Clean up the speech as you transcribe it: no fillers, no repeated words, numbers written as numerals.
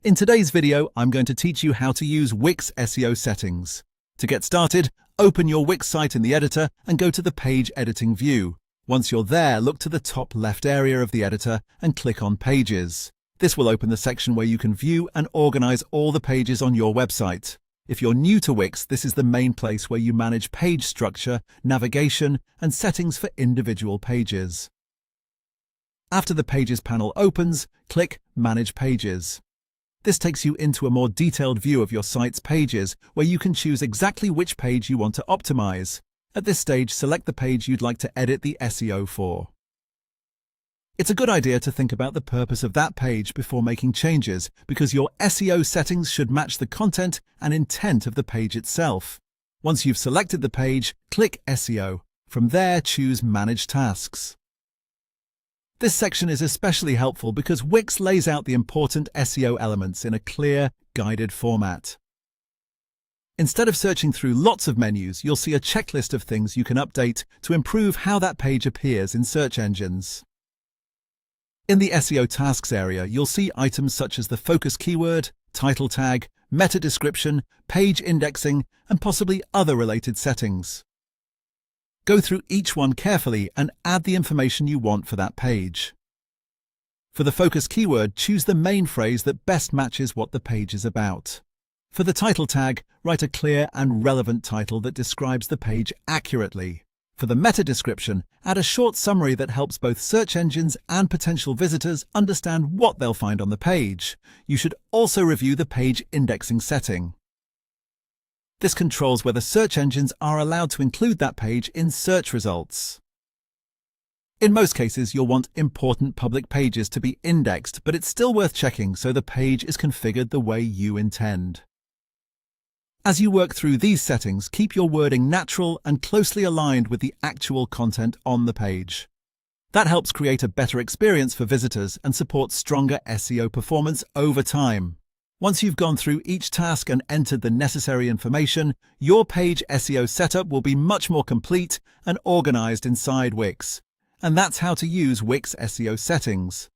In today's video, I'm going to teach you how to use Wix SEO settings. To get started, open your Wix site in the editor and go to the page editing view. Once you're there, look to the top left area of the editor and click on Pages. This will open the section where you can view and organize all the pages on your website. If you're new to Wix, this is the main place where you manage page structure, navigation, and settings for individual pages. After the Pages panel opens, click Manage Pages. This takes you into a more detailed view of your site's pages, where you can choose exactly which page you want to optimize. At this stage, select the page you'd like to edit the SEO for. It's a good idea to think about the purpose of that page before making changes, because your SEO settings should match the content and intent of the page itself. Once you've selected the page, click SEO. From there, choose Manage Tasks. This section is especially helpful because Wix lays out the important SEO elements in a clear, guided format. Instead of searching through lots of menus, you'll see a checklist of things you can update to improve how that page appears in search engines. In the SEO tasks area, you'll see items such as the focus keyword, title tag, meta description, page indexing, and possibly other related settings. Go through each one carefully and add the information you want for that page. For the focus keyword, choose the main phrase that best matches what the page is about. For the title tag, write a clear and relevant title that describes the page accurately. For the meta description, add a short summary that helps both search engines and potential visitors understand what they'll find on the page. You should also review the page indexing setting. This controls whether search engines are allowed to include that page in search results. In most cases, you'll want important public pages to be indexed, but it's still worth checking so the page is configured the way you intend. As you work through these settings, keep your wording natural and closely aligned with the actual content on the page. That helps create a better experience for visitors and supports stronger SEO performance over time. Once you've gone through each task and entered the necessary information, your page SEO setup will be much more complete and organized inside Wix. And that's how to use Wix SEO settings.